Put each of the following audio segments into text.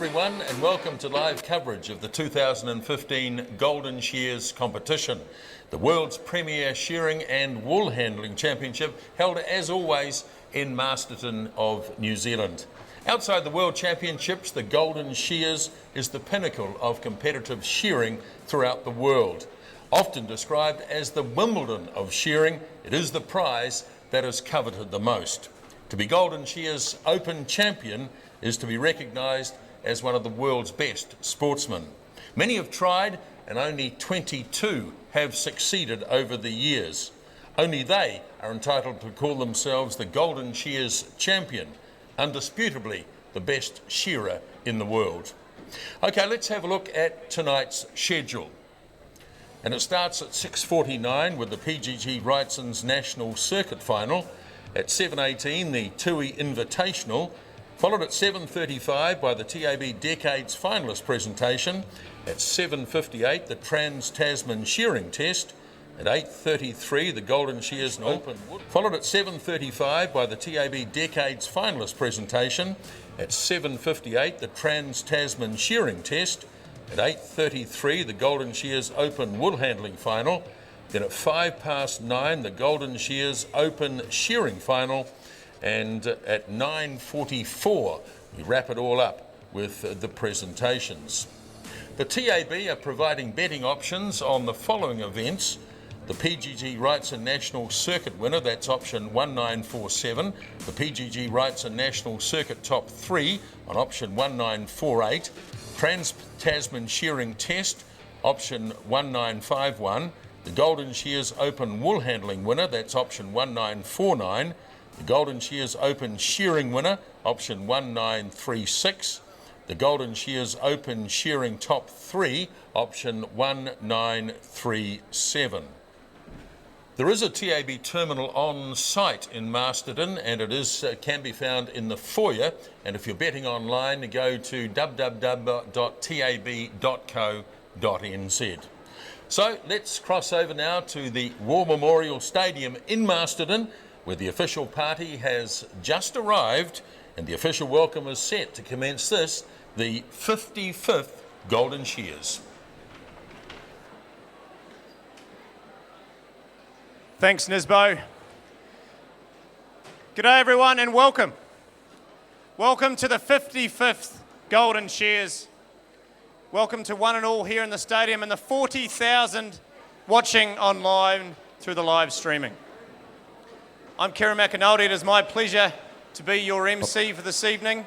everyone, and welcome to live coverage of the 2015 Golden Shears competition, the world's premier shearing and wool handling championship, held as always in Masterton of New Zealand. Outside the World Championships, the Golden Shears is the pinnacle of competitive shearing throughout the world. Often described as the Wimbledon of shearing, it is the prize that is coveted the most. To be Golden Shears Open champion is to be recognised as one of the world's best sportsmen. Many have tried and only 22 have succeeded over the years. Only they are entitled to call themselves the Golden Shears champion, undisputably the best shearer in the world. Okay, let's have a look at tonight's schedule. And it starts at 6:49 with the PGG Wrightson's National Circuit Final. At 7:18, the TUI Invitational, followed at 7:35 by the TAB Decades Finalist presentation. At 7:58, the Trans-Tasman Shearing Test. At 8:33, the Golden Shears Open, followed at 7:35 by the TAB Decades Finalist presentation. At 7:58, the Trans-Tasman Shearing Test. At 8:33, the Golden Shears Open Woolhandling Final. Then at 9:05, the Golden Shears Open Shearing Final. And at 9:44, we wrap it all up with the presentations. The TAB are providing betting options on the following events. The PGG Wrightson National Circuit winner, that's option 1947. The PGG Wrightson National Circuit Top 3 on option 1948. Trans-Tasman Shearing Test, option 1951. The Golden Shears Open Wool Handling winner, that's option 1949. The Golden Shears Open Shearing winner, option 1936. The Golden Shears Open Shearing Top 3, option 1937. There is a TAB terminal on site in Masterton, and it can be found in the foyer. And if you're betting online, go to www.tab.co.nz. So let's cross over now to the War Memorial Stadium in Masterton, where the official party has just arrived and the official welcome is set to commence this, the 55th Golden Shears. Thanks, Nisbo. G'day everyone and welcome. Welcome to the 55th Golden Shears. Welcome to one and all here in the stadium and the 40,000 watching online through the live streaming. I'm Kieran McAnulty. It is my pleasure to be your MC for this evening.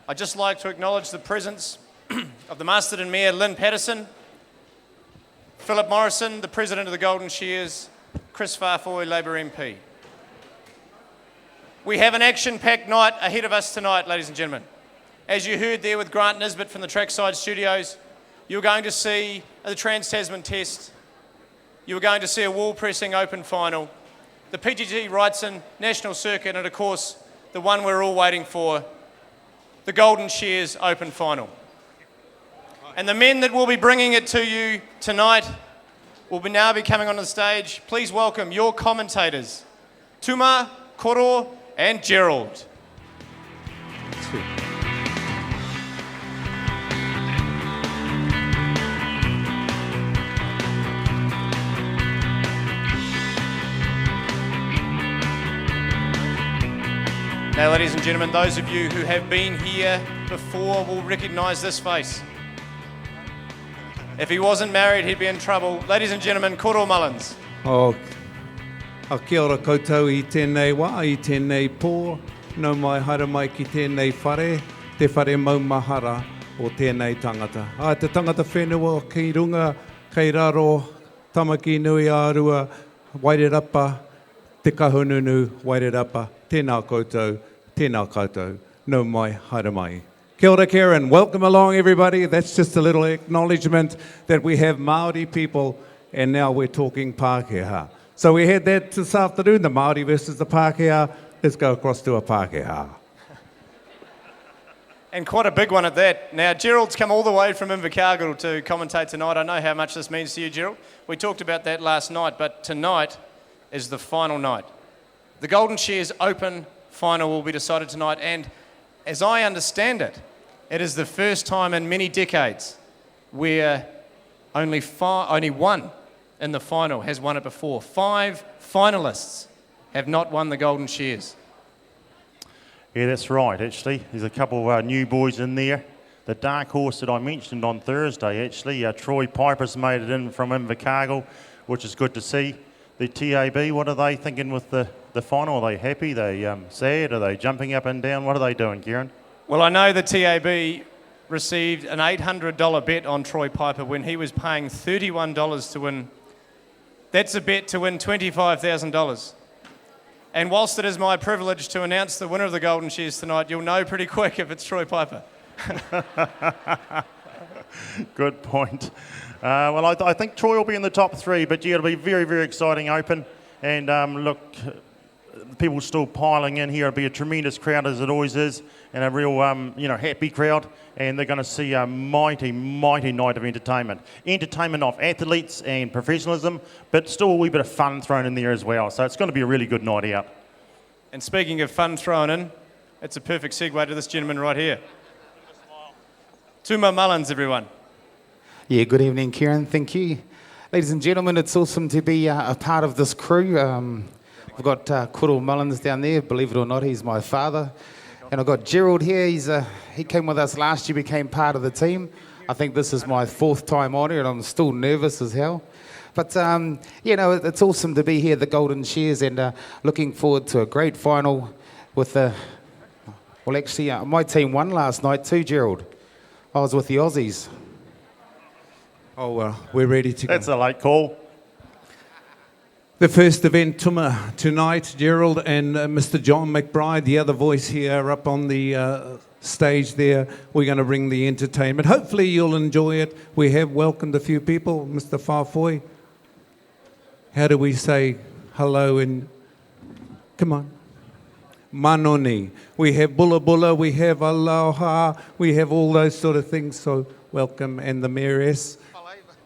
I'd just like to acknowledge the presence of the Masterton Mayor, Lynn Patterson, Philip Morrison, the President of the Golden Shears, Chris Farfoy, Labour MP. We have an action-packed night ahead of us tonight, ladies and gentlemen. As you heard there with Grant Nisbet from the Trackside Studios, you're going to see the Trans-Tasman Test, you're going to see a wall pressing open final, the PGG Wrightson National Circuit, and of course, the one we're all waiting for, the Golden Shears Open Final. And the men that will be bringing it to you tonight will now be coming onto the stage. Please welcome your commentators, Tuma, Koro, and Gerald. Now, ladies and gentlemen, those of you who have been here before will recognise this face. If he wasn't married, he'd be in trouble. Ladies and gentlemen, Koro Mullins. Oh, kia ora koutou I tēnei wā, I tēnei pō, no mai hara mai ki tēnei whare, te whare maumahara o tēnei tangata. Te tangata whenua ki runga, kei raro, tamaki nui ārua, Wairarapa, te kahununu, Wairarapa, tēnā koutou, tēnā koutou, no mai hara mai. Kia ora, Karen. Welcome along, everybody. That's just a little acknowledgement that we have Māori people, and now we're talking Pākehā. So we had that this afternoon, the Māori versus the Pākehā. Let's go across to a Pākehā. And quite a big one at that. Now, Gerald's come all the way from Invercargill to commentate tonight. I know how much this means to you, Gerald. We talked about that last night, but tonight is the final night. The Golden Shears Open final will be decided tonight, and as I understand it, It is the first time in many decades where only one in the final has won it before. 5 finalists have not won the Golden Shears. Yeah, that's right, actually. There's a couple of new boys in there. The dark horse that I mentioned on Thursday, actually, Troy Piper's made it in from Invercargill, which is good to see. The TAB, what are they thinking with the final? Are they happy? Are they sad? Are they jumping up and down? What are they doing, Kieran? Well, I know the TAB received an $800 bet on Troy Piper when he was paying $31 to win. That's a bet to win $25,000. And whilst it is my privilege to announce the winner of the Golden Shears tonight, you'll know pretty quick if it's Troy Piper. Good point. Well, I think Troy will be in the top 3, but yeah, it'll be very, very exciting open. And look, people still piling in here. It'll be a tremendous crowd as it always is, and a real, happy crowd. And they're going to see a mighty, mighty night of entertainment. Entertainment of athletes and professionalism, but still a wee bit of fun thrown in there as well. So it's going to be a really good night out. And speaking of fun thrown in, it's a perfect segue to this gentleman right here. Tuma Mullins, everyone. Yeah, good evening, Kieran. Thank you. Ladies and gentlemen, it's awesome to be a part of this crew. We've got Kuro Mullins down there. Believe it or not, he's my father. And I've got Gerald here. He came with us last year, became part of the team. I think this is my 4th time on here, and I'm still nervous as hell. But, it's awesome to be here at the Golden Shears, and looking forward to a great final with my team won last night too, Gerald. I was with the Aussies. Oh, we're ready to go. That's a late call. The first event tonight, Gerald and Mr. John McBride, the other voice here up on the stage there. We're going to bring the entertainment. Hopefully you'll enjoy it. We have welcomed a few people. Mr. Farfoy, how do we say hello in... Come on. Manoni. We have Bula Bula, we have Aloha, we have all those sort of things. So welcome. And the Mayoress.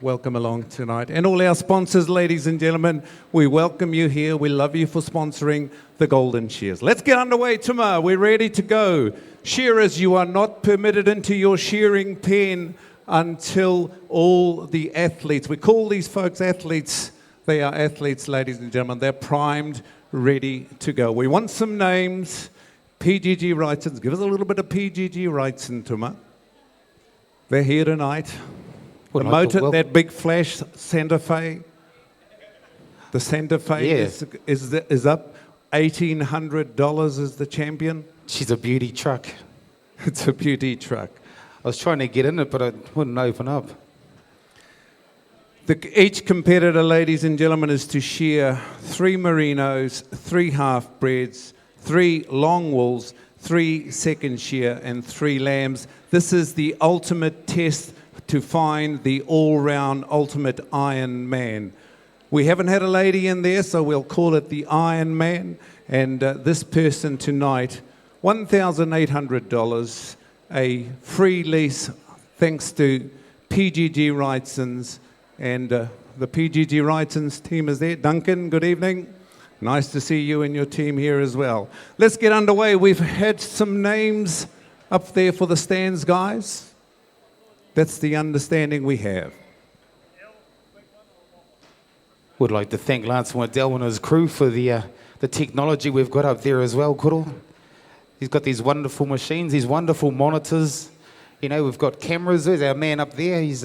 Welcome along tonight. And all our sponsors, ladies and gentlemen, we welcome you here. We love you for sponsoring the Golden Shears. Let's get underway, Tuma. We're ready to go. Shearers, you are not permitted into your shearing pen until all the athletes, we call these folks athletes, they are athletes, ladies and gentlemen. They're primed, ready to go. We want some names. PGG Wrightson. Give us a little bit of PGG Wrightson, Tuma. They're here tonight. The motor, that big flash Santa Fe. The Santa Fe is up. $1,800 is the champion. She's a beauty truck. It's a beauty truck. I was trying to get in it, but it wouldn't open up. Each competitor, ladies and gentlemen, is to shear 3 merinos, 3 half-breds, 3 long wools, 3 second shear, and 3 lambs. This is the ultimate test to find the all-round ultimate Iron Man. We haven't had a lady in there, so we'll call it the Iron Man. And this person tonight, $1,800, a free lease thanks to PGG Wrightsons. And the PGG Wrightsons team is there. Duncan, good evening. Nice to see you and your team here as well. Let's get underway. We've had some names up there for the stands, guys. That's the understanding we have. Would like to thank Lance Waddell and his crew for the technology we've got up there as well, Kuro. He's got these wonderful machines, these wonderful monitors. You know, we've got cameras. There's our man up there. He's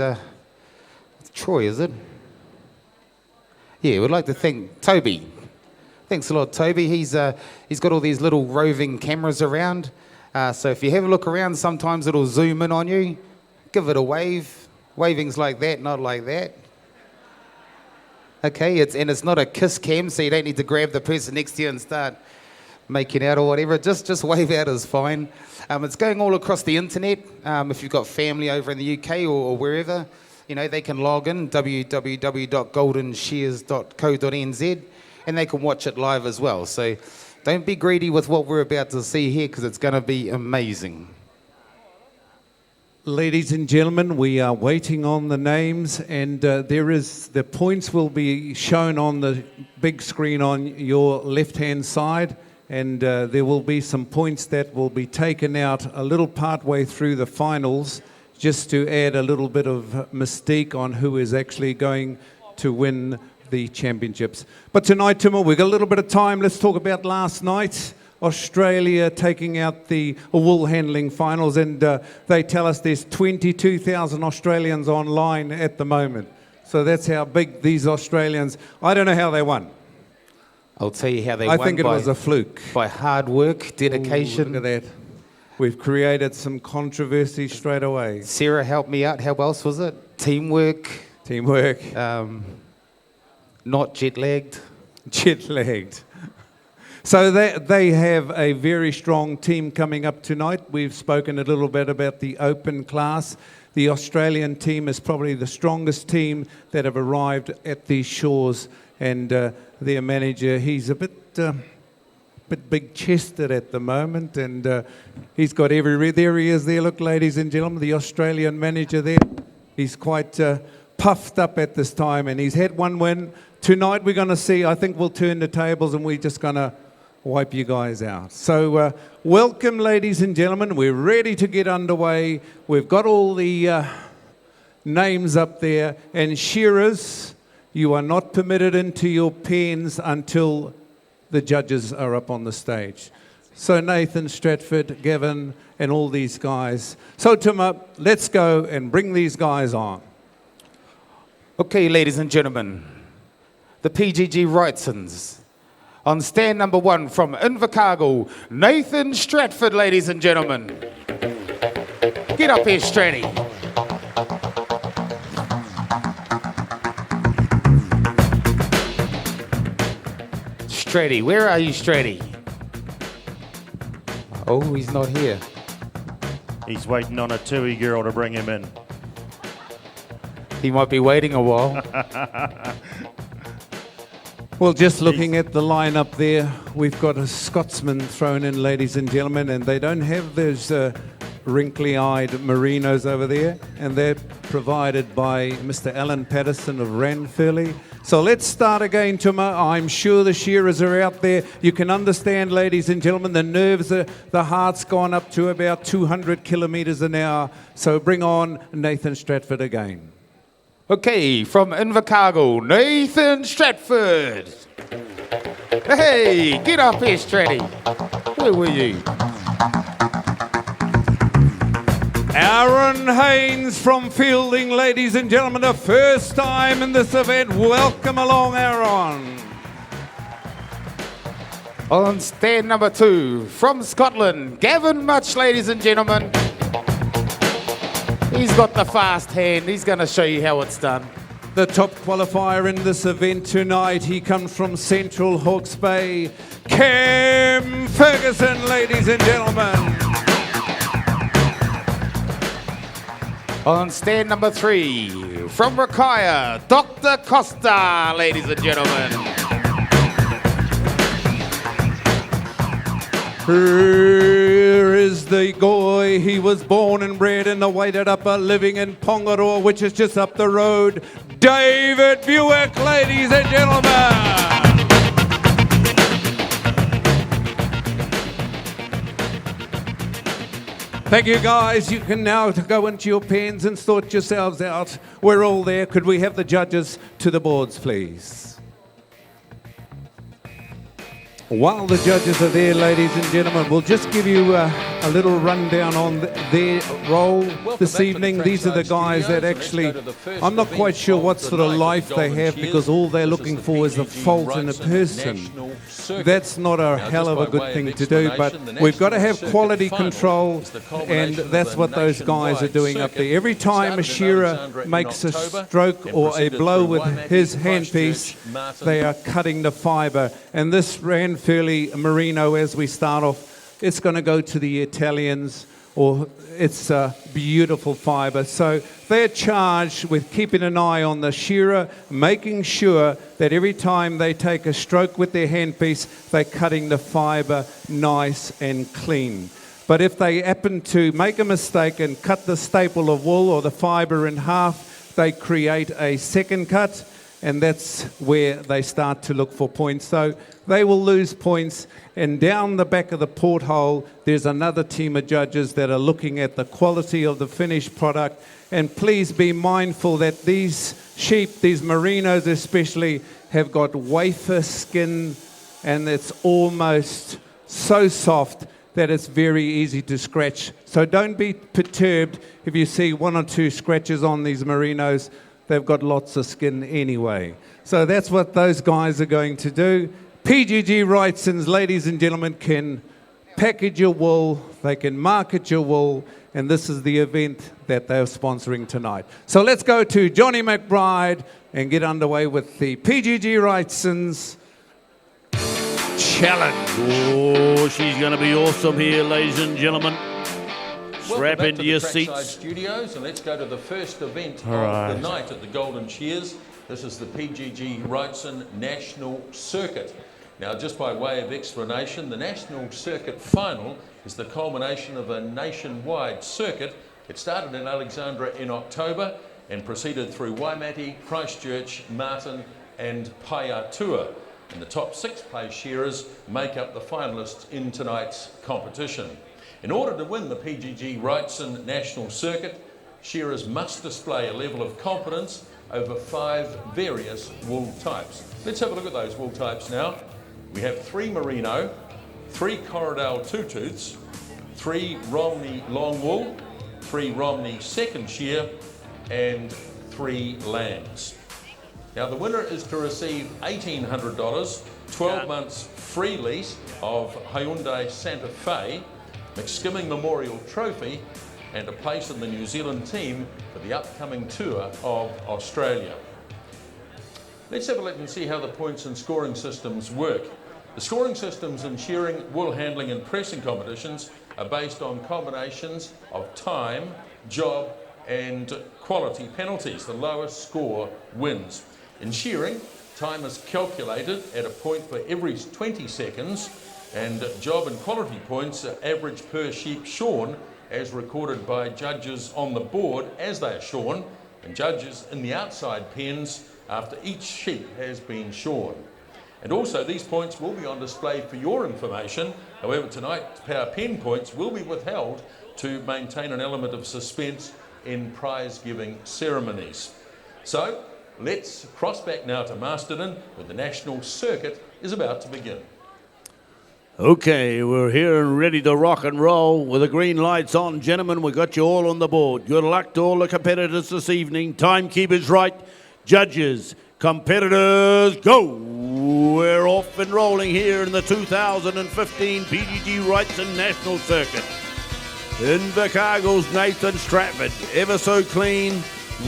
Troy, is it? Yeah, we'd like to thank Toby. Thanks a lot, Toby. He's got all these little roving cameras around. So if you have a look around, sometimes it'll zoom in on you. Give it a wave. Waving's like that, not like that. Okay, it's not a kiss cam, so you don't need to grab the person next to you and start making out or whatever. Just wave out is fine. It's going all across the internet. If you've got family over in the UK or wherever, you know, they can log in, www.goldenshears.co.nz, and they can watch it live as well. So don't be greedy with what we're about to see here, because it's going to be amazing. Ladies and gentlemen, we are waiting on the names, and the points will be shown on the big screen on your left-hand side. and there will be some points that will be taken out a little part way through the finals, just to add a little bit of mystique on who is actually going to win the championships. But tonight, Timo, we've got a little bit of time. Let's talk about last night. Australia taking out the Woolhandling finals, and they tell us there's 22,000 Australians online at the moment. So that's how big these Australians, I don't know how they won. I'll tell you how they won. I think it was a fluke. By hard work, dedication. Ooh, look at that. We've created some controversy straight away. Sarah helped me out. How else was it? Teamwork. Teamwork. Not jet-lagged. Jet-lagged. So they have a very strong team coming up tonight. We've spoken a little bit about the open class. The Australian team is probably the strongest team that have arrived at these shores. And their manager, he's a bit big-chested at the moment, and he's got every... There he is there, look, ladies and gentlemen, the Australian manager there. He's quite puffed up at this time, and he's had one win. Tonight we're going to see, I think we'll turn the tables, and we're just going to wipe you guys out. So welcome, ladies and gentlemen. We're ready to get underway. We've got all the names up there, and shearers, you are not permitted into your pens until the judges are up on the stage. So Nathan, Stratford, Gavin, and all these guys. So Tim, let's go and bring these guys on. Okay, ladies and gentlemen, the PGG Wrightsons. On stand number 1 from Invercargill, Nathan Stratford, ladies and gentlemen. Get up here, Stratty. Stratty, where are you, Stratty? Oh, he's not here. He's waiting on a Tui girl to bring him in. He might be waiting a while. Well, just looking at the lineup there, we've got a Scotsman thrown in, ladies and gentlemen, and they don't have those wrinkly-eyed merinos over there, and they're provided by Mr. Alan Patterson of Ranfurly. So let's start again, Tuma. I'm sure the shearers are out there. You can understand, ladies and gentlemen, the nerves, the heart's gone up to about 200 kilometres an hour. So bring on Nathan Stratford again. Okay, from Invercargill, Nathan Stratford. Hey, get up here, Stratty. Where were you? Aaron Haynes from Fielding, ladies and gentlemen, the first time in this event. Welcome along, Aaron. On stand number 2, from Scotland, Gavin Much, ladies and gentlemen. He's got the fast hand. He's going to show you how it's done. The top qualifier in this event tonight, he comes from Central Hawke's Bay, Cam Ferguson, ladies and gentlemen. On stand number 3, from Rakaya, Dr. Costa, ladies and gentlemen. Here is the guy. He was born and bred in the Wairarapa, living in Pongaroa, which is just up the road. David Buick, ladies and gentlemen. Thank you, guys. You can now go into your pens and sort yourselves out. We're all there. Could we have the judges to the boards, please? While the judges are there, ladies and gentlemen, we'll just give you a little rundown on their role this evening. These are the guys that actually, I'm not quite sure what sort of life they have, because all they're looking for is a fault in a person. That's not a hell of a good thing to do, but we've got to have quality control, and that's what those guys are doing up there. Every time a shearer makes a stroke or a blow with his handpiece, they are cutting the fibre, and this Ranfurly merino, as we start off, it's going to go to the Italians, or it's a beautiful fibre. So they're charged with keeping an eye on the shearer, making sure that every time they take a stroke with their handpiece, they're cutting the fibre nice and clean. But if they happen to make a mistake and cut the staple of wool or the fibre in half, they create a second cut. and that's where they start to look for points. So they will lose points, and down the back of the porthole, there's another team of judges that are looking at the quality of the finished product. And please be mindful that these sheep, these merinos especially, have got wafer skin, and it's almost so soft that it's very easy to scratch. So don't be perturbed if you see 1 or 2 scratches on these merinos. They've got lots of skin anyway. So that's what those guys are going to do. PGG Wrightsons, ladies and gentlemen, can package your wool, they can market your wool, and this is the event that they're sponsoring tonight. So let's go to Johnny McBride and get underway with the PGG Wrightsons Challenge. Oh, she's going to be awesome here, ladies and gentlemen. Strap into your Trackside seats. Studios, and let's go to the first event of the night at the Golden Shears. This is the PGG Wrightson National Circuit. Now, just by way of explanation, the National Circuit Final is the culmination of a nationwide circuit. It started in Alexandra in October and proceeded through Waimate, Christchurch, Martin and Paiatua. And the top 6 place shearers make up the finalists in tonight's competition. In order to win the PGG Wrightson National Circuit, shearers must display a level of competence over 5 various wool types. Let's have a look at those wool types now. We have 3 merino, 3 Corriedale 2-tooths, 3 Romney long wool, 3 Romney second shear, and 3 lambs. Now the winner is to receive $1,800, 12 months free lease of Hyundai Santa Fe, McSkimming Memorial Trophy, and a place in the New Zealand team for the upcoming tour of Australia. Let's have a look and see how the points and scoring systems work. The scoring systems in shearing, wool handling and pressing competitions are based on combinations of time, job and quality penalties. The lowest score wins. In shearing, time is calculated at a point for every 20 seconds, and job and quality points are average per sheep shorn as recorded by judges on the board as they are shorn, and judges in the outside pens after each sheep has been shorn. And also these points will be on display for your information. However, tonight's power pen points will be withheld to maintain an element of suspense in prize giving ceremonies. So let's cross back now to Masterton, where the National Circuit is about to begin. Okay, we're here and ready to rock and roll with the green lights on. Gentlemen, we got you all on the board. Good luck to all the competitors this evening. Timekeepers right, judges, competitors, go! We're off and rolling here in the 2015 PGG Wrightson National Circuit. Invercargill's Nathan Stratford, ever so clean,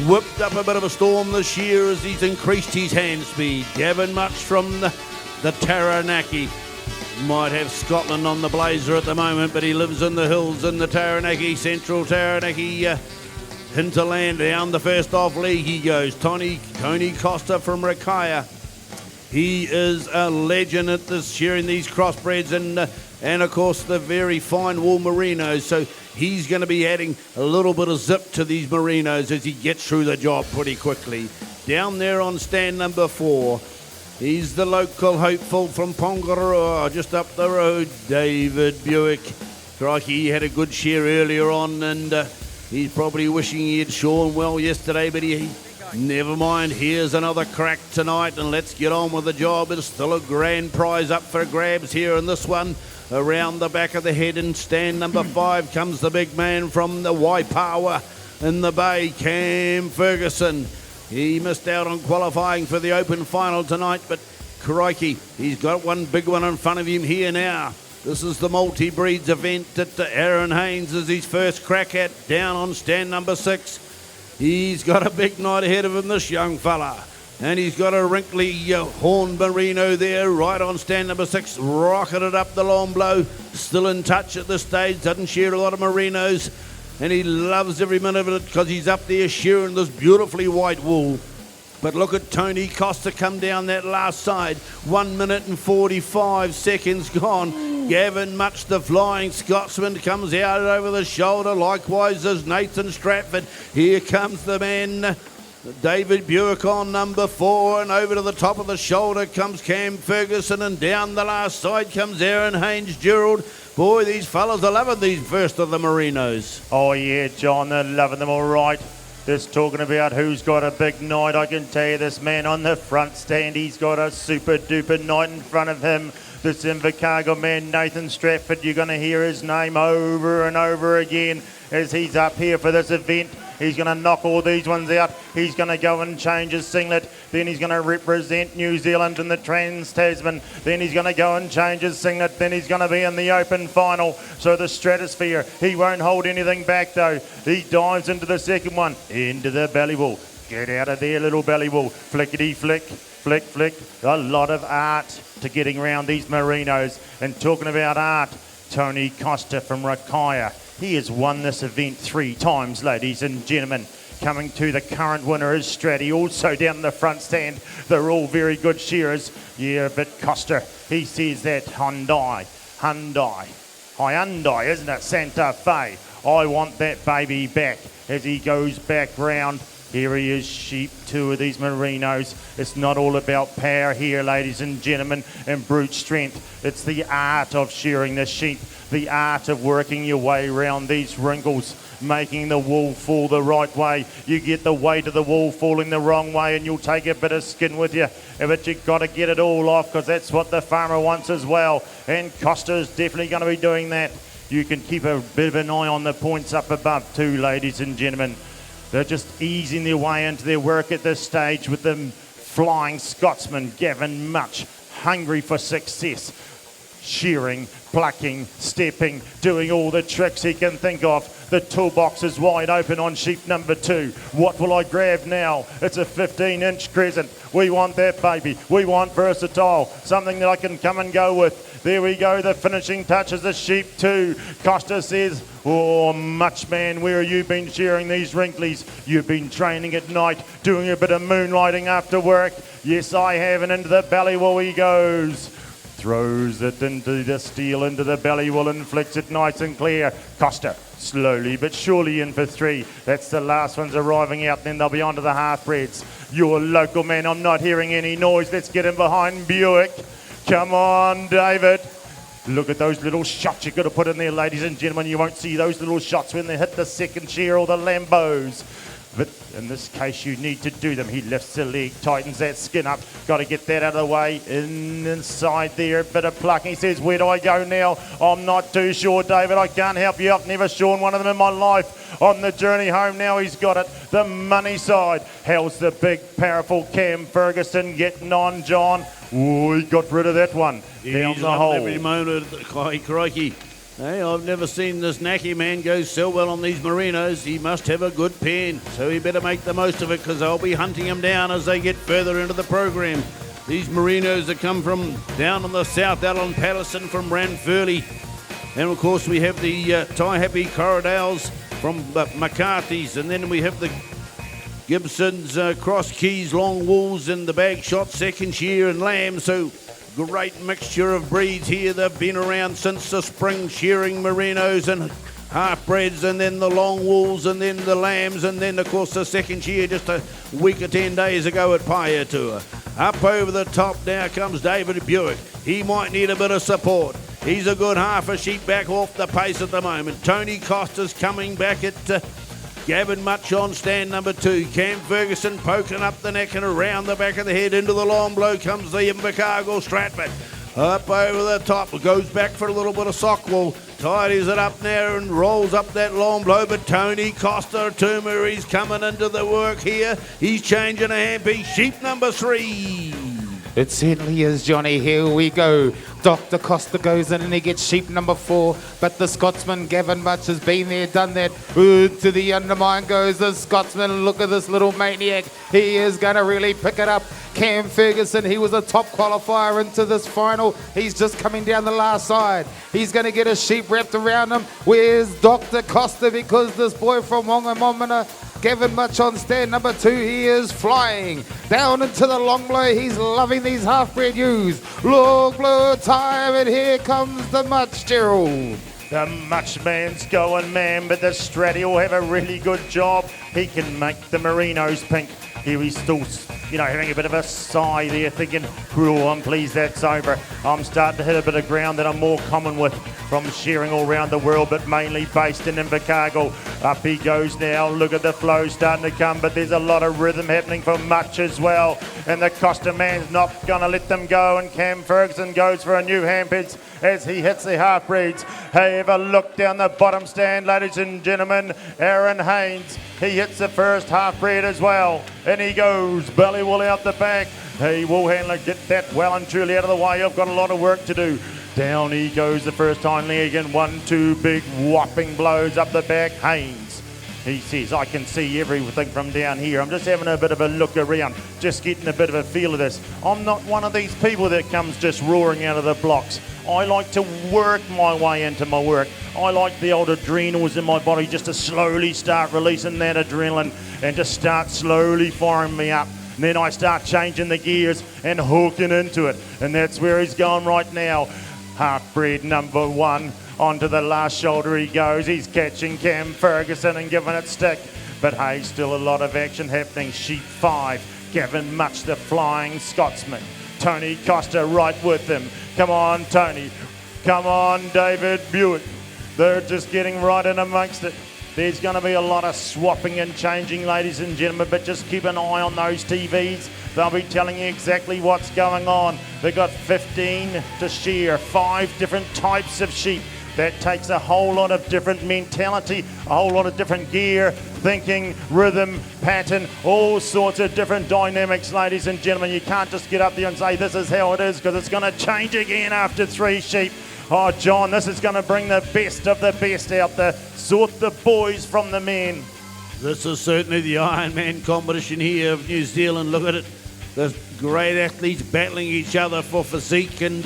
whipped up a bit of a storm this year as he's increased his hand speed. Gavin Much from the Taranaki. Might have Scotland on the blazer at the moment, but he lives in the hills in the Taranaki, central Taranaki hinterland. Down the first off league he goes. Tony Costa from Rakaya. He is a legend at this shearing these crossbreds and of course the very fine wool merinos. So he's going to be adding a little bit of zip to these merinos as he gets through the job pretty quickly. Down there on stand number 4. He's the local hopeful from Pongaroa, just up the road, David Buick. Crikey, he had a good shear earlier on, and he's probably wishing he had shorn well yesterday, but he never mind. Here's another crack tonight, and let's get on with the job. There's still a grand prize up for grabs here in this one. Around the back of the head in stand number 5 comes the big man from the Waipawa in the Bay, Cam Ferguson. He missed out on qualifying for the open final tonight, but crikey, he's got one big one in front of him here now. This is the multi-breeds event that Aaron Haynes is his first crack at, down on stand number 6. He's got a big night ahead of him, this young fella. And he's got a wrinkly horn merino there, right on stand number 6, rocketed up the long blow. Still in touch at this stage, doesn't shear a lot of merinos. And he loves every minute of it because he's up there shearing this beautifully white wool. But look at Tony Costa come down that last side. 1 minute and 45 seconds gone. Gavin Much, the flying Scotsman, comes out over the shoulder. Likewise as Nathan Stratford. Here comes the man David Buick on number 4, and over to the top of the shoulder comes Cam Ferguson, and down the last side comes Aaron Haynes-Gerald. Boy, these fellas are loving these first of the Merinos. Oh yeah, John, they're loving them all right. Just talking about who's got a big night, I can tell you this man on the front stand, he's got a super duper night in front of him. This Invercargill man, Nathan Stratford, you're going to hear his name over and over again as he's up here for this event. He's going to knock all these ones out. He's going to go and change his singlet. Then he's going to represent New Zealand in the Trans-Tasman. Then he's going to go and change his singlet. Then he's going to be in the open final. So the Stratosphere, he won't hold anything back though. He dives into the second one, into the belly wall. Get out of there, little belly wall. Flickety flick, flick, flick. A lot of art to getting around these Merinos. And talking about art, Tony Costa from Rakaya. He has won this event 3 times, ladies and gentlemen. Coming to the current winner is Stratty, also down the front stand. They're all very good shearers. Yeah, but Costa, he says that Hyundai, isn't it? Santa Fe. I want that baby back as he goes back round. Here he is, sheep, 2 of these Merinos. It's not all about power here, ladies and gentlemen, and brute strength. It's the art of shearing the sheep, the art of working your way around these wrinkles, making the wool fall the right way. You get the weight of the wool falling the wrong way and you'll take a bit of skin with you. But you've got to get it all off because that's what the farmer wants as well. And Costa's definitely going to be doing that. You can keep a bit of an eye on the points up above too, ladies and gentlemen. They're just easing their way into their work at this stage with the flying Scotsman, Gavin Much, hungry for success. Shearing, plucking, stepping, doing all the tricks he can think of. The toolbox is wide open on sheep number 2. What will I grab now? It's a 15-inch crescent. We want that baby. We want versatile, something that I can come and go with. There we go, the finishing touch is a sheep 2. Costa says, oh, Much man, where have you been shearing these wrinklies? You've been training at night, doing a bit of moonlighting after work. Yes, I have, and into the belly wall he goes. Throws it into the steel, into the belly wall and flicks it nice and clear. Costa, slowly but surely in for 3. That's the last ones arriving out, then they'll be on to the half-breeds. Your local man, I'm not hearing any noise. Let's get him behind Buick. Come on, David. Look at those little shots you've got to put in there, ladies and gentlemen. You won't see those little shots when they hit the second shear or the Lambos. But in this case, you need to do them. He lifts the leg, tightens that skin up. Got to get that out of the way. Inside there, a bit of pluck. He says, where do I go now? I'm not too sure, David. I can't help you. I've never shorn one of them in my life. On the journey home now, he's got it. The money side. How's the big, powerful Cam Ferguson getting on, John? Oh, he got rid of that one. Down the hole. Every moment, crikey. Hey, I've never seen this Naki man go so well on these Merinos. He must have a good pen, so he better make the most of it because I'll be hunting him down as they get further into the program. These Merinos that come from down on the South Allen Patterson from Ranfurly. And of course we have the Tie Happy Corridales from McCarthy's, and then we have the Gibson's Cross Keys Long Wools and the Bag Shot Second Shear and Lamb. So great mixture of breeds here. They've been around since the spring, shearing Merinos and half-breds, and then the long wools, and then the lambs, and then, of course, the second shear just a week or 10 days ago at Paeatua. Up over the top now comes David Buick. He might need a bit of support. He's a good half a sheep back off the pace at the moment. Tony Costa's coming back at Gavin Much on stand number 2. Cam Ferguson poking up the neck and around the back of the head. Into the long blow comes the Invercargill Stratford. Up over the top, goes back for a little bit of sock wool. Tidies it up there and rolls up that long blow. But Tony Costa, Tuma, he's coming into the work here. He's changing a handpiece. Sheep number 3. It certainly is, Johnny. Here we go. Dr. Costa goes in and he gets sheep number 4, but the Scotsman Gavin Much has been there, done that. Ooh, to the undermine goes the Scotsman. Look at this little maniac. He is going to really pick it up. Cam Ferguson, he was a top qualifier into this final. He's just coming down the last side. He's going to get a sheep wrapped around him. Where's Dr. Costa? Because this boy from Whangamomina, Gavin Much on stand number 2, he is flying down into the long blow. He's loving these half-bred ewes. Long blow time, and here comes the Much, Gerald. The Much man's going, man, but the Stratty will have a really good job. He can make the Merinos pink. Here he's still, having a bit of a sigh there, thinking, "Oh, I'm pleased that's over. I'm starting to hit a bit of ground that I'm more common with from shearing all around the world, but mainly based in Invercargill." Up he goes now. Look at the flow starting to come, but there's a lot of rhythm happening for Much as well. And the Costa man's not going to let them go, and Cam Ferguson goes for a new handpins as he hits the half-breeds. Hey, have a look down the bottom stand, ladies and gentlemen. Aaron Haynes, he hits the first half-breed as well. And he goes belly wool out the back. Hey, Woolhandler, get that well and truly out of the way. I've got a lot of work to do. Down he goes the first time leg again. 1, 2 big whopping blows up the back. Haynes, he says, "I can see everything from down here. I'm just having a bit of a look around, just getting a bit of a feel of this. I'm not one of these people that comes just roaring out of the blocks. I like to work my way into my work. I like the old adrenals in my body just to slowly start releasing that adrenaline and just start slowly firing me up. And then I start changing the gears and hooking into it. And that's where he's going right now. Half-breed number 1. Onto the last shoulder he goes. He's catching Cam Ferguson and giving it stick. But hey, still a lot of action happening. Sheep 5. Gavin Much, the Flying Scotsman. Tony Costa right with him. Come on, Tony. Come on, David Buick. They're just getting right in amongst it. There's going to be a lot of swapping and changing, ladies and gentlemen, but just keep an eye on those TVs. They'll be telling you exactly what's going on. They've got 15 to shear, 5 different types of sheep. That takes a whole lot of different mentality, a whole lot of different gear, thinking, rhythm, pattern, all sorts of different dynamics, ladies and gentlemen. You can't just get up there and say this is how it is, because it's going to change again after 3 sheep. Oh, John, this is going to bring the best of the best out there. Sort the boys from the men. This is certainly the Ironman competition here of New Zealand. Look at it. There's great athletes battling each other for physique and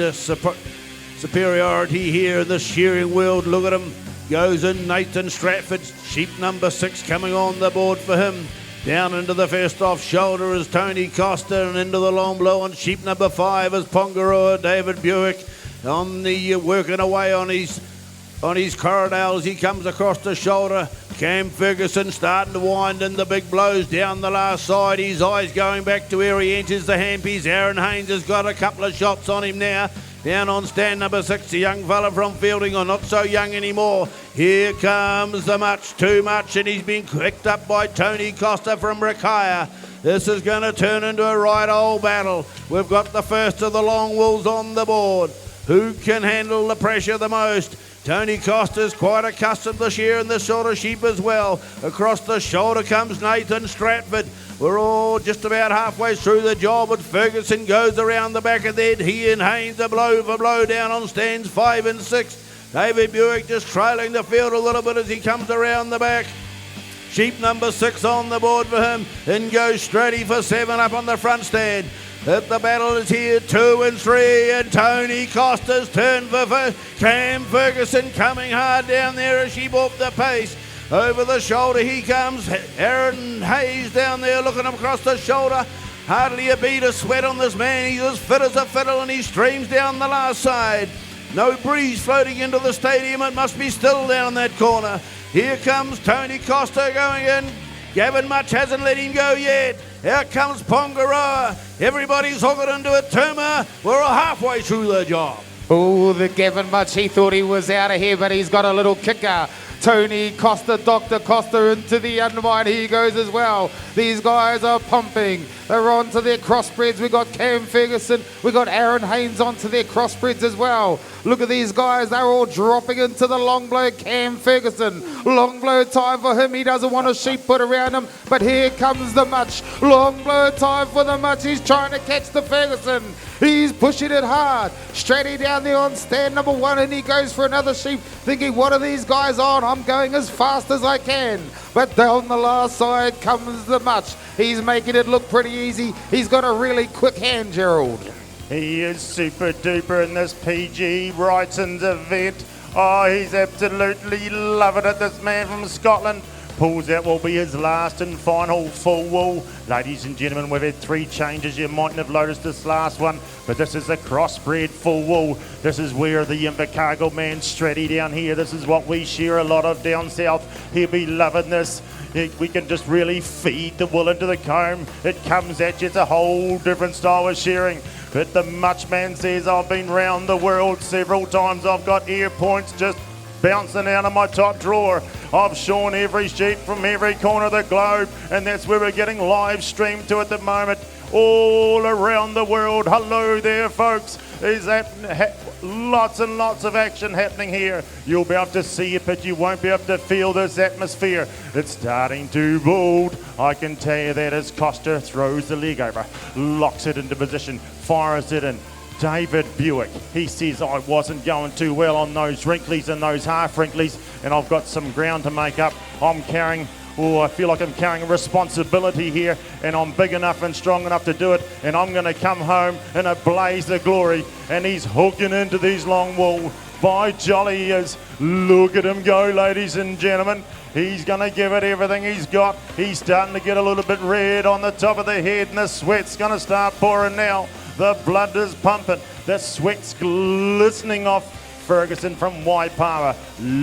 superiority here in the shearing world. Look at him. Goes in Nathan Stratford. Sheep number 6 coming on the board for him. Down into the first off shoulder is Tony Costa, and into the long blow on sheep number 5 is Pongaroa David Buick. On the working away on his Corridales, he comes across the shoulder. Cam Ferguson starting to wind in the big blows down the last side. His eyes going back to where he enters the hampies. Aaron Haynes has got a couple of shots on him now. Down on stand number 6, a young fella from Fielding, or not so young anymore. Here comes the Much, too much, and he's been picked up by Tony Costa from Rakaya. This is going to turn into a right old battle. We've got the first of the long wools on the board. Who can handle the pressure the most? Tony Costa's quite accustomed to shearing this sort of sheep as well. Across the shoulder comes Nathan Stratford. We're all just about halfway through the job, and Ferguson goes around the back of the head. He and Haynes are blow for blow down on stands 5 and 6. David Buick just trailing the field a little bit as he comes around the back. Sheep number 6 on the board for him, and goes straight for 7 up on the front stand. That the battle is here, 2 and 3, and Tony Costa's turn for first. Cam Ferguson coming hard down there as she off the pace. Over the shoulder he comes. Aaron Hayes down there looking across the shoulder. Hardly a bead of sweat on this man. He's as fit as a fiddle, and he streams down the last side. No breeze floating into the stadium. It must be still down that corner. Here comes Tony Costa going in. Gavin Much hasn't let him go yet. Out comes Pongaroa. Everybody's hooking into it. Turma, we're halfway through the job. Oh, the Gavin Much, he thought he was out of here, but he's got a little kicker. Tony Costa, Dr. Costa into the undermine. He goes as well. These guys are pumping. They're on to their crossbreds. We got Cam Ferguson. We got Aaron Haynes onto their crossbreds as well. Look at these guys. They're all dropping into the long blow. Cam Ferguson. Long blow time for him. He doesn't want a sheep put around him. But here comes the Much. Long blow time for the Much. He's trying to catch the Ferguson. He's pushing it hard. Straight down there on stand number 1, and he goes for another sheep, thinking, what are these guys on? I'm going as fast as I can. But down the last side comes the Much. He's making it look pretty easy. He's got a really quick hand, Gerald. He is super duper in this PG Wrightson's event. Oh, he's absolutely loving it, this man from Scotland. Pulls out will be his last and final full wool. Ladies and gentlemen, we've had 3 changes. You mightn't have noticed this last one, but this is a crossbred full wool. This is where the Invercargill man Stratty down here, this is what we share a lot of down south. He'll be loving this. We can just really feed the wool into the comb. It comes at you. It's a whole different style of shearing. But the much man says, I've been round the world several times. I've got ear points just bouncing out of my top drawer. I've shorn every sheep from every corner of the globe, and that's where we're getting live streamed to at the moment, all around the world. Hello there, folks. Is that lots and lots of action happening here? You'll be able to see it, but you won't be able to feel this atmosphere. It's starting to build. I can tell you that as Costa throws the leg over, locks it into position, fires it in. David Buick, he says I wasn't going too well on those wrinklies and those half wrinklies, and I've got some ground to make up. I feel like I'm carrying a responsibility here, and I'm big enough and strong enough to do it, and I'm going to come home in a blaze of glory. And he's hooking into these long wool. By jolly he is. Look at him go, ladies and gentlemen. He's going to give it everything he's got. He's starting to get a little bit red on the top of the head, and the sweat's going to start pouring now. The blood is pumping. The sweat's glistening off Ferguson from Wairarapa.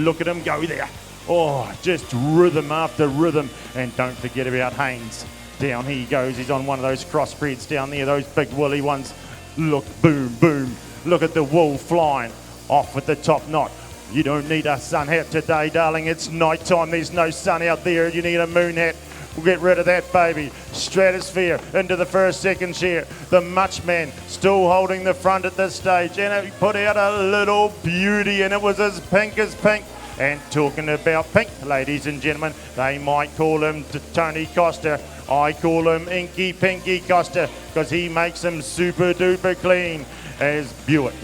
Look at him go there. Oh, just rhythm after rhythm. And don't forget about Haynes. Down he goes. He's on one of those crossbreds down there, those big woolly ones. Look, boom, boom. Look at the wool flying off with the top knot. You don't need a sun hat today, darling. It's night time. There's no sun out there. You need a moon hat. We'll get rid of that, baby. Stratosphere into the first, second shear. The much man still holding the front at this stage. And he put out a little beauty, and it was as pink as pink. And talking about pink, ladies and gentlemen, they might call him Tony Costa. I call him Inky Pinky Costa, because he makes them super duper clean. As Buick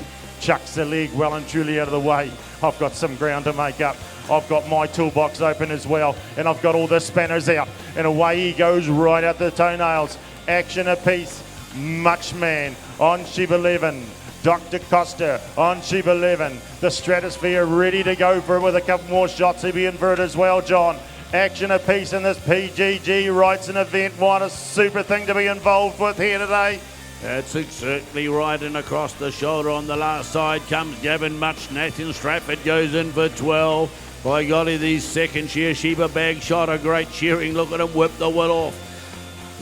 chucks the leg well and truly out of the way. I've got some ground to make up. I've got my toolbox open as well, and I've got all the spanners out, and away he goes right out the toenails. Action apiece. Much man on sheep 11. Dr. Costa on sheep 11. The Stratosphere ready to go for it with a couple more shots. He'll be in for it as well, John. Action apiece in this PGG Rights and event. What a super thing to be involved with here today. That's exactly right, and across the shoulder on the last side comes Gavin Much. Nathan Stratford goes in for 12. By golly, these second shear sheep a bag shot, a great shearing. Look at him whip the wool off.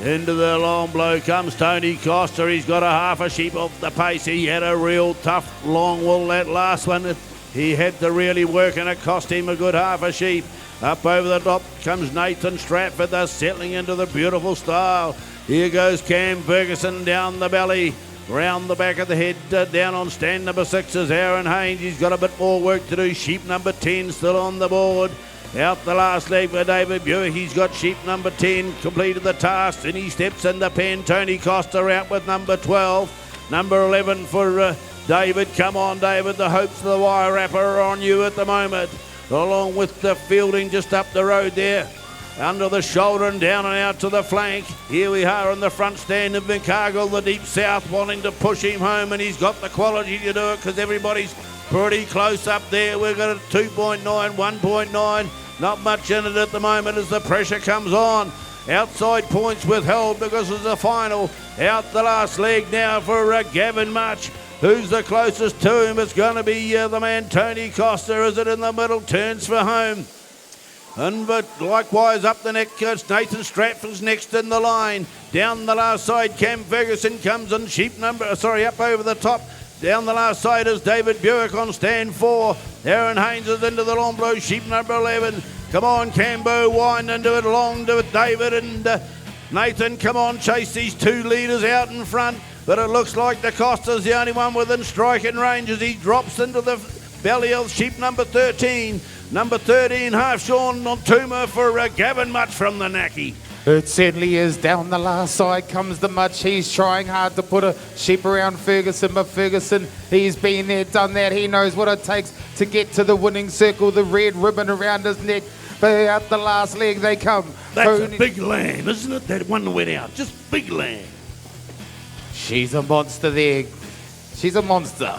Into the long blow comes Tony Costa. He's got a half a sheep off the pace. He had a real tough long wool that last one. He had to really work, and it cost him a good half a sheep. Up over the top comes Nathan Stratford. They're settling into the beautiful style. Here goes Cam Ferguson down the belly, round the back of the head, down on stand number 6 is Aaron Haynes. He's got a bit more work to do. Sheep number 10 still on the board. Out the last leg for David Buick. He's got sheep number 10 completed the task, and he steps in the pen. Tony Costa out with number 12. Number 11 for David. Come on, David. The hopes of the Wairarapa are on you at the moment, along with the fielding just up the road there. Under the shoulder and down and out to the flank. Here we are on the front stand of Invercargill, the deep south, wanting to push him home, and he's got the quality to do it because everybody's pretty close up there. We've got a 2.9, 1.9. Not much in it at the moment as the pressure comes on. Outside points withheld because it's the final. Out the last leg now for Gavin Much. Who's the closest to him? It's going to be the man Tony Costa. Is it in the middle? Turns for home. And but likewise up the neck, it's Nathan Stratford's next in the line. Down the last side, Cam Ferguson comes on up over the top. Down the last side is David Buick on stand 4. Aaron Haynes is into the long blow, sheep number 11. Come on, Cambo, wind into it, long to it, David and Nathan. Come on, chase these two leaders out in front. But it looks like the Costa's the only one within striking range as he drops into the belly of sheep number 13. Number 13, half Sean on Tuma for Gavin Much from the Naki. It certainly is. Down the last side comes the Much. He's trying hard to put a sheep around Ferguson, but Ferguson, he's been there, done that. He knows what it takes to get to the winning circle. The red ribbon around his neck. But out the last leg they come. That's a big lamb, isn't it? That one went out. Just big lamb. She's a monster there. She's a monster.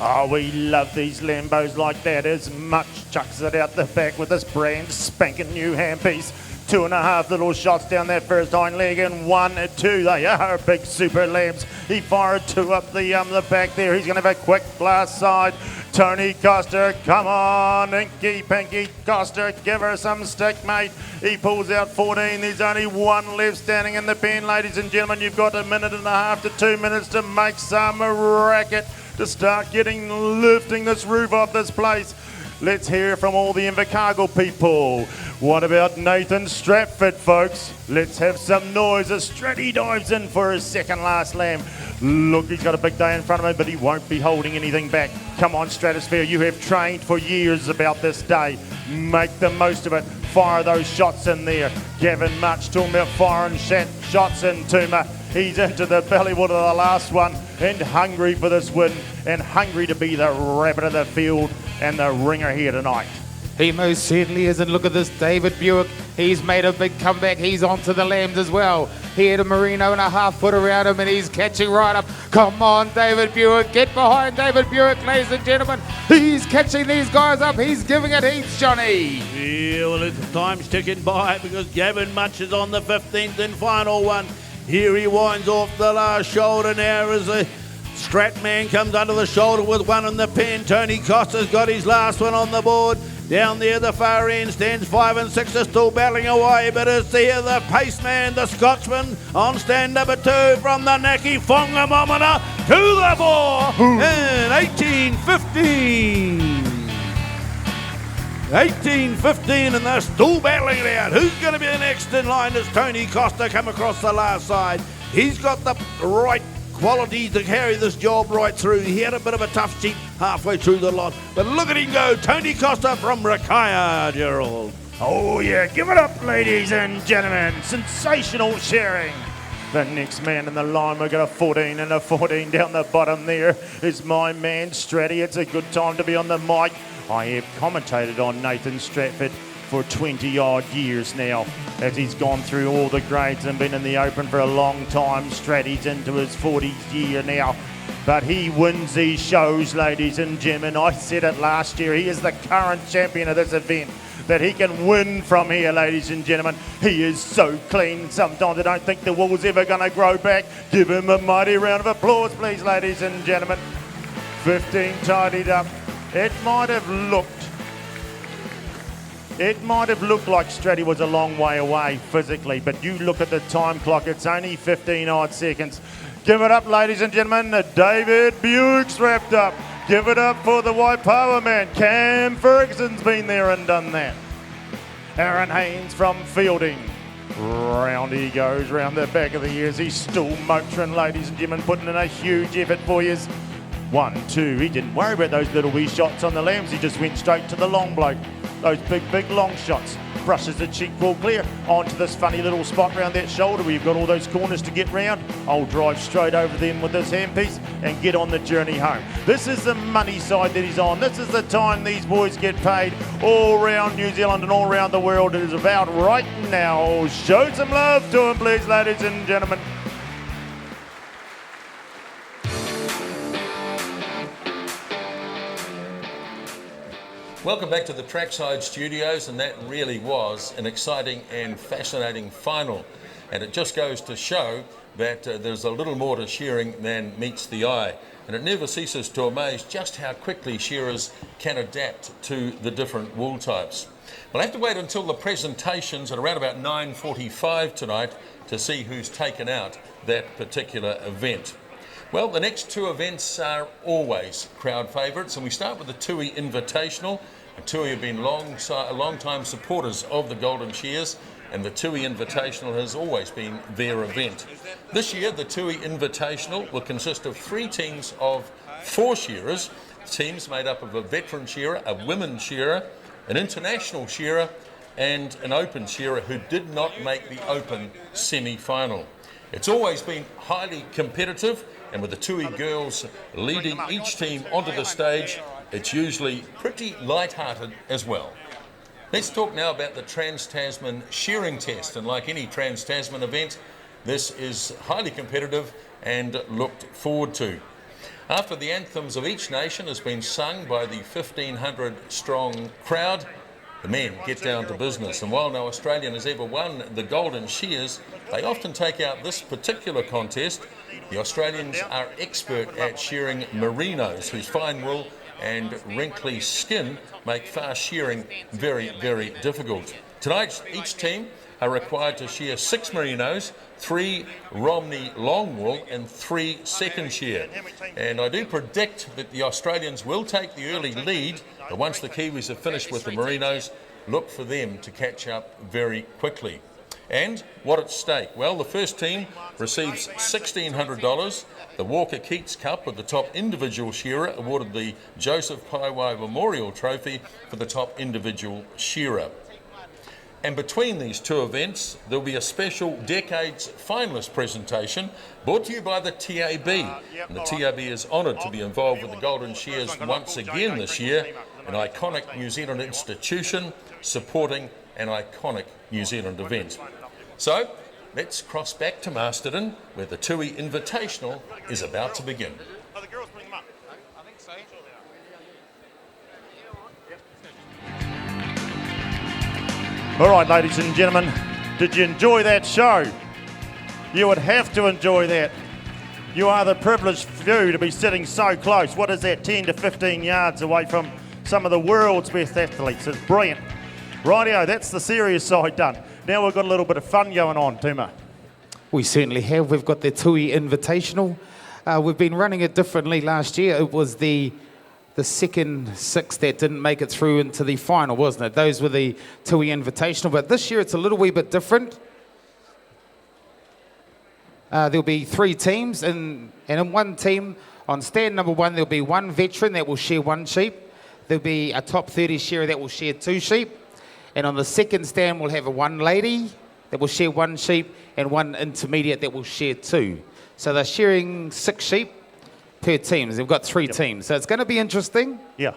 Oh, we love these Lambos like that as much. Chucks it out the back with this brand spanking new handpiece. 2.5 little shots down that first hind leg, and 1 and 2. They are big super lambs. He fired 2 up the back there. He's going to have a quick blast side. Tony Costa, come on, Inky Pinky Costa, give her some stick, mate. He pulls out 14. There's only 1 left standing in the pen, ladies and gentlemen. You've got 1.5 to 2 minutes to make some racket to start lifting this roof off this place. Let's hear from all the Invercargill people. What about Nathan Stratford, folks? Let's have some noise as Stratty dives in for his second last lamb. Look, he's got a big day in front of him, but he won't be holding anything back. Come on, Stratosphere, you have trained for years about this day. Make the most of it. Fire those shots in there. Gavin Much talking about firing shots into him. He's into the belly water of the last one and hungry for this win and hungry to be the rabbit of the field and the ringer here tonight. He most certainly is, and look at this David Buick. He's made a big comeback. He's onto the lambs as well. He had a merino and a half foot around him, and he's catching right up. Come on, David Buick. Get behind David Buick, ladies and gentlemen. He's catching these guys up. He's giving it heaps, Johnny. Yeah, well, the time's ticking by because Gavin Much is on the 15th and final one. Here he winds off the last shoulder now as the Strat man comes under the shoulder with 1 in the pen. Tony Costa's got his last one on the board. Down there, the far end stands 5 and 6 are still battling away, but it's there, the pace man, the Scotsman, on stand number 2 from the Naki Whangamomana to the bore, and 18-15. 18-15, and they're still battling it out. Who's going to be the next in line as Tony Costa come across the last side? He's got the right quality to carry this job right through. He had a bit of a tough sheet halfway through the lot, but look at him go. Tony Costa from Rakaya, Gerald. Oh yeah, give it up, ladies and gentlemen. Sensational Shearing. The next man in the line, we've got a 14 and a 14 down the bottom there is my man Stratty. It's a good time to be on the mic. I have commentated on Nathan Stratford for 20 odd years now as he's gone through all the grades and been in the Open for a long time. Stratty's into his 40th year now, but he wins these shows, ladies and gentlemen. I said it last year, he is the current champion of this event, that he can win from here, ladies and gentlemen. He is so clean, sometimes I don't think the wool's ever going to grow back. Give him a mighty round of applause, please, ladies and gentlemen. 15 tidied up. It might have looked like Stratty was a long way away physically, but you look at the time clock, it's only 15 odd seconds. Give it up, ladies and gentlemen. David Buick's wrapped up. Give it up for the white power man. Cam Ferguson's been there and done that. Aaron Haynes from Fielding. Round he goes, round the back of the ears. He's still motoring, ladies and gentlemen, putting in a huge effort for you. 1, 2, he didn't worry about those little wee shots on the lambs. He just went straight to the long bloke. Those big long shots. Brushes the cheek ball clear onto this funny little spot round that shoulder where you've got all those corners to get round. I'll drive straight over them with this handpiece and get on the journey home. This is the money side that he's on. This is the time these boys get paid all around New Zealand and all around the world. It is about right now. Show some love to him, please, ladies and gentlemen. Welcome back to the Trackside Studios, and that really was an exciting and fascinating final. And it just goes to show that there's a little more to shearing than meets the eye. And it never ceases to amaze just how quickly shearers can adapt to the different wool types. We'll have to wait until the presentations at around about 9:45 tonight to see who's taken out that particular event. Well, the next 2 events are always crowd favourites, and we start with the Tui Invitational. The Tui have been long-time supporters of the Golden Shears, and the Tui Invitational has always been their event. This year, the Tui Invitational will consist of 3 teams of 4 shearers, teams made up of a veteran shearer, a women's shearer, an international shearer, and an open shearer who did not make the open semi-final. It's always been highly competitive, and with the Tui girls leading each team onto the stage, it's usually pretty light-hearted as well. Let's talk now about the Trans-Tasman Shearing Test, and like any Trans-Tasman event, this is highly competitive and looked forward to. After the anthems of each nation has been sung by the 1,500 strong crowd, the men get down to business. And while no Australian has ever won the Golden Shears, they often take out this particular contest. The Australians are expert at shearing merinos, whose fine wool and wrinkly skin make fast shearing very, very difficult. Tonight, each team are required to shear 6 merinos, 3 Romney long wool and 3 second shear. And I do predict that the Australians will take the early lead, but once the Kiwis have finished with the merinos, look for them to catch up very quickly. And what at stake? Well, the first team receives $1,600. The Walker Keats Cup with the top individual shearer awarded the Joseph Paiwai Memorial Trophy for the top individual shearer. And between these two events, there'll be a special Decades Finalist presentation brought to you by the TAB. And the TAB is honoured to be involved with the Golden Shears once again this year, an iconic New Zealand institution supporting an iconic New Zealand event. So, let's cross back to Masterton, where the Tui Invitational is about to begin. All right, ladies and gentlemen, did you enjoy that show? You would have to enjoy that. You are the privileged few to be sitting so close. What is that, 10 to 15 yards away from some of the world's best athletes? It's brilliant. Rightio, that's the serious side done. Now we've got a little bit of fun going on, Tuma. We certainly have. We've got the Tui Invitational. We've been running it differently last year. It was the second 6 that didn't make it through into the final, wasn't it? Those were the Tui Invitational. But this year it's a little wee bit different. There'll be 3 teams, and in one team, on stand number 1, there'll be 1 veteran that will share 1 sheep. There'll be a top 30 shearer that will share 2 sheep. And on the second stand, we'll have a 1 lady that will share 1 sheep and 1 intermediate that will share 2. So they're sharing 6 sheep per team. They've got 3 teams. So it's going to be interesting. Yeah.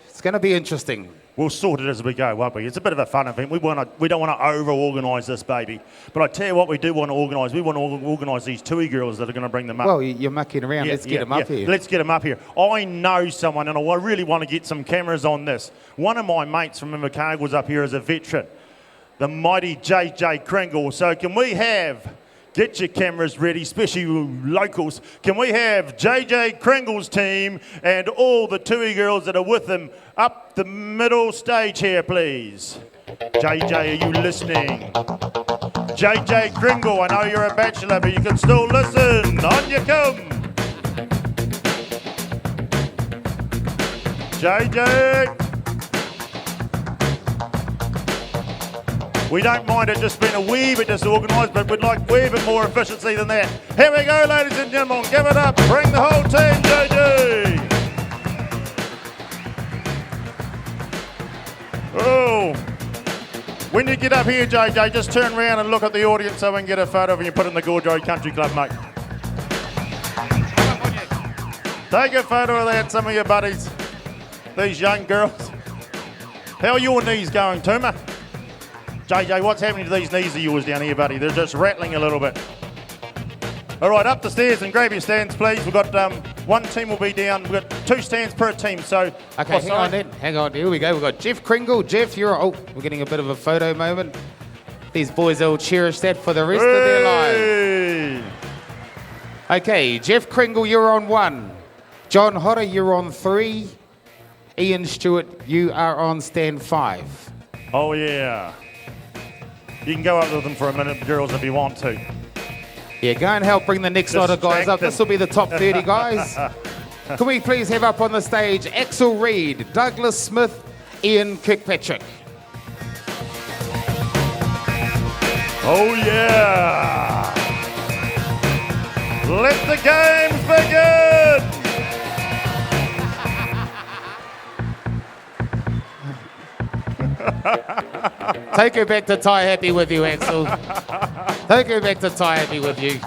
It's going to be interesting. We'll sort it as we go, won't we? It's a bit of a fun event. We don't want to over-organise this baby. But I tell you what we do want to organise. We want to organise these Tui girls that are going to bring them up. Well, you're mucking around. Let's get them up here. Let's get them up here. I know someone, and I really want to get some cameras on this. One of my mates from Invercargill's up here as a veteran, the mighty JJ Kringle. So can we have... Get your cameras ready, especially locals. Can we have JJ Kringle's team and all the Tui girls that are with him up the middle stage here, please? JJ, are you listening? JJ Kringle, I know you're a bachelor, but you can still listen. On you come. JJ. We don't mind it just being a wee bit disorganised, but we'd like a wee bit more efficiency than that. Here we go, ladies and gentlemen. Give it up. Bring the whole team, JJ. Oh. When you get up here, JJ, just turn around and look at the audience so we can get a photo of you and put it in the Gorge Road Country Club, mate. Take a photo of that, some of your buddies. These young girls. How are your knees going, Tuma? JJ, what's happening to these knees of yours down here, buddy? They're just rattling a little bit. All right, up the stairs and grab your stands, please. We've got 1 team will be down. We've got 2 stands per team, so... Okay, hang on then. Hang on. Here we go. We've got Jeff Kringle. Jeff, we're getting a bit of a photo moment. These boys will cherish that for the rest of their lives. Okay, Jeff Kringle, you're on 1. John Hodder, you're on 3. Ian Stewart, you are on stand 5. Oh, yeah. You can go up with them for a minute, girls, if you want to. Yeah, go and help bring the next lot of guys up. This will be the top 30 guys. Can we please have up on the stage Axel Reid, Douglas Smith, Ian Kirkpatrick. Oh, yeah. Let the games begin. Take her back to Tie Happy with you, Axel. Take her back to Tie Happy with you.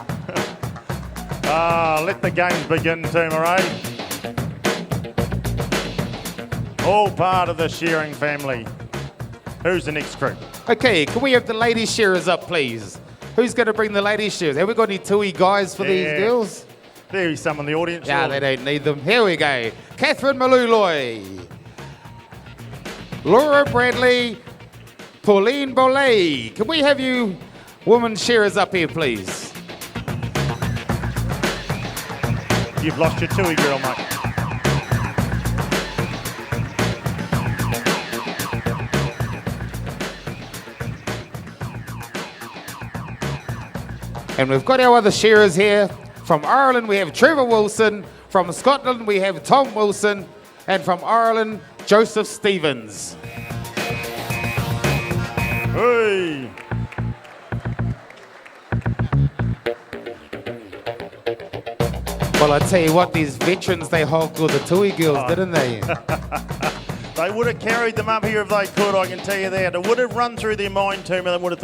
Let the games begin, team, all right? All part of the Shearing family. Who's the next crew? Okay, can we have the lady shearers up, please? Who's going to bring the lady shearers? Have we got any Tui guys for these girls? There's some in the audience. Yeah, they don't need them. Here we go. Catherine Maluloi, Laura Bradley, Pauline Bollet. Can we have you women shearers up here, please? You've lost your tui girl, mate. And we've got our other shearers here. From Ireland, we have Trevor Wilson. From Scotland, we have Tom Wilson. And from Ireland, Joseph Stevens. Hey! Well, I tell you what, these veterans, they hogged all the tui girls, didn't they? They would have carried them up here if they could, I can tell you that. It would have run through their mind too, and they would have thought,